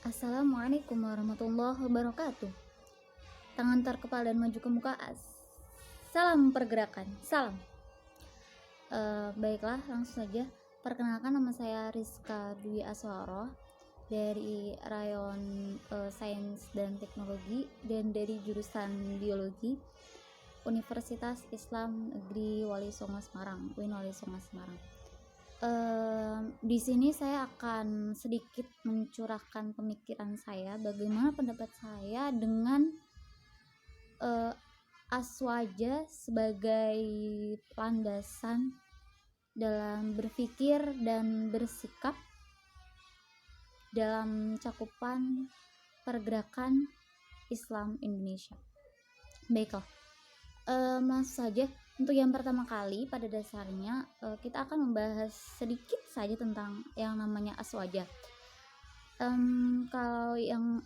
Assalamualaikum warahmatullahi wabarakatuh. Tangan terkepal dan maju ke muka. Salam pergerakan. Salam. Baiklah, langsung saja. Perkenalkan, nama saya Rizka Dwi Aswaro dari Rayon Sains dan Teknologi dan dari jurusan Biologi Universitas Islam Negeri Wali Songo Semarang, UIN Wali Songo Semarang. Di sini saya akan sedikit mencurahkan pemikiran saya, bagaimana pendapat saya dengan aswaja sebagai landasan dalam berpikir dan bersikap dalam cakupan pergerakan Islam Indonesia. Baiklah, langsung saja. Untuk yang pertama kali, pada dasarnya kita akan membahas sedikit saja tentang yang namanya aswaja. Kalau yang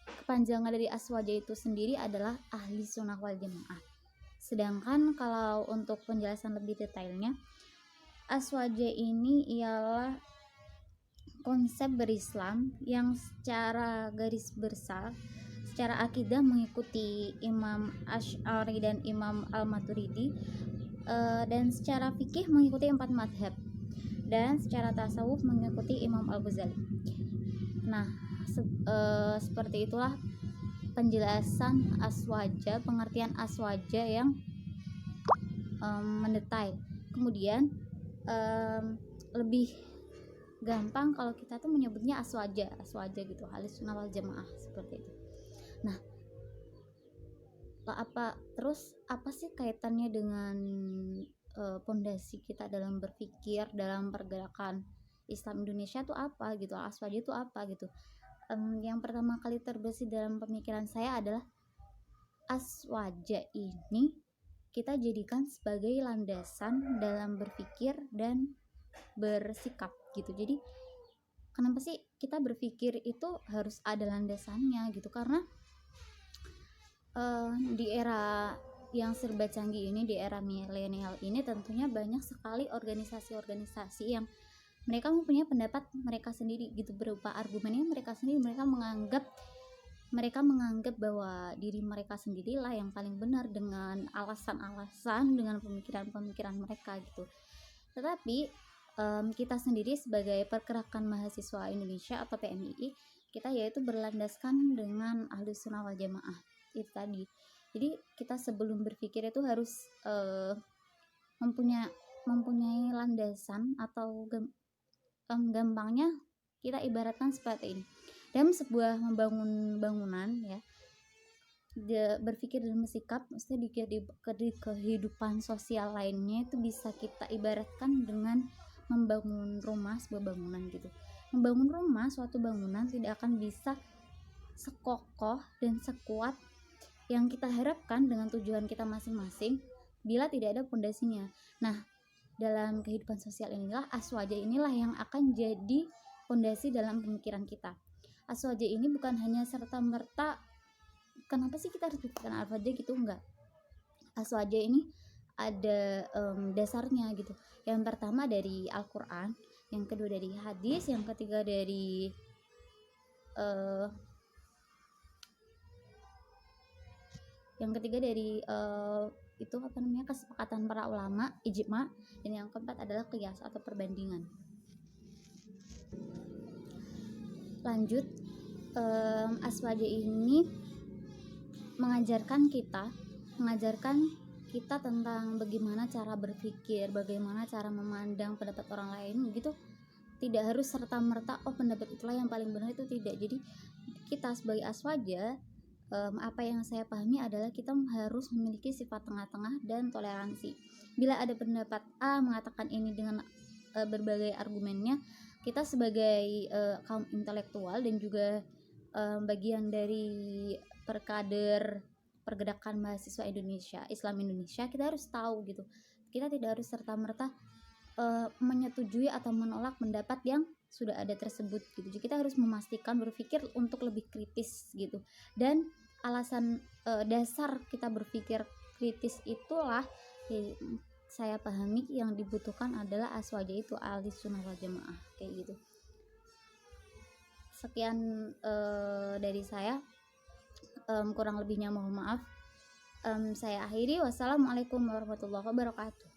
kepanjangan dari aswaja itu sendiri adalah ahli sunnah wal jamaah. Sedangkan kalau untuk penjelasan lebih detailnya, aswaja ini ialah konsep berislam yang secara garis besar, secara akidah mengikuti Imam Asy'ari dan Imam Al-Maturidi, dan secara fikih mengikuti 4 madhab, dan secara tasawuf mengikuti Imam Al-Ghazali. Nah, seperti itulah penjelasan aswaja, pengertian aswaja yang mendetail. Kemudian lebih gampang kalau kita tuh menyebutnya aswaja gitu, ahli sunnah wal jamaah, seperti itu. Nah, apa sih kaitannya dengan pondasi kita dalam berpikir, dalam pergerakan Islam Indonesia itu apa gitu, aswaja itu apa gitu. Yang pertama kali terbersih dalam pemikiran saya adalah aswaja ini kita jadikan sebagai landasan dalam berpikir dan bersikap gitu. Jadi kenapa sih kita berpikir itu harus ada landasannya gitu, karena di era yang serba canggih ini, di era milenial ini, tentunya banyak sekali organisasi-organisasi yang mereka mempunyai pendapat mereka sendiri gitu, berupa argumennya mereka sendiri. Mereka menganggap bahwa diri mereka sendirilah yang paling benar dengan alasan-alasan, dengan pemikiran-pemikiran mereka gitu. Tetapi kita sendiri sebagai Pergerakan Mahasiswa Indonesia atau PMII, kita yaitu berlandaskan dengan Ahlus Sunnah wal Jamaah itu tadi. Jadi kita sebelum berpikir itu harus mempunyai landasan, atau gampangnya kita ibaratkan seperti ini. Dalam sebuah membangun bangunan ya, berpikir dan bersikap maksudnya di kehidupan sosial lainnya itu bisa kita ibaratkan dengan membangun rumah, sebuah bangunan gitu. Membangun rumah, suatu bangunan tidak akan bisa sekokoh dan sekuat yang kita harapkan dengan tujuan kita masing-masing bila tidak ada pondasinya. Nah, dalam kehidupan sosial inilah aswaja inilah yang akan jadi pondasi dalam pemikiran kita. Aswaja ini bukan hanya serta-merta kenapa sih kita harus berpikiran aswaja gitu, enggak. Aswaja ini ada dasarnya gitu. Yang pertama dari Al-Quran, yang kedua dari hadis, yang ketiga dari itu kesepakatan para ulama, ijma, dan yang keempat adalah qiyas atau perbandingan. Lanjut, aswaja ini mengajarkan kita tentang bagaimana cara berpikir, bagaimana cara memandang pendapat orang lain gitu. Tidak harus serta-merta pendapat itulah yang paling benar, itu tidak. Jadi kita sebagai aswaja, apa yang saya pahami adalah kita harus memiliki sifat tengah-tengah dan toleransi. Bila ada pendapat A mengatakan ini dengan berbagai argumennya, kita sebagai kaum intelektual dan juga bagian dari Pergerakan Mahasiswa Indonesia, Islam Indonesia, kita harus tahu gitu. Kita tidak harus serta-merta menyetujui atau menolak pendapat yang sudah ada tersebut gitu. Jadi kita harus memastikan berpikir untuk lebih kritis gitu. Dan alasan dasar kita berpikir kritis itulah saya pahami yang dibutuhkan adalah aswaja itu, ahli sunnah wal jamaah, kayak gitu. Sekian dari saya, kurang lebihnya mohon maaf. Saya akhiri, wassalamualaikum warahmatullahi wabarakatuh.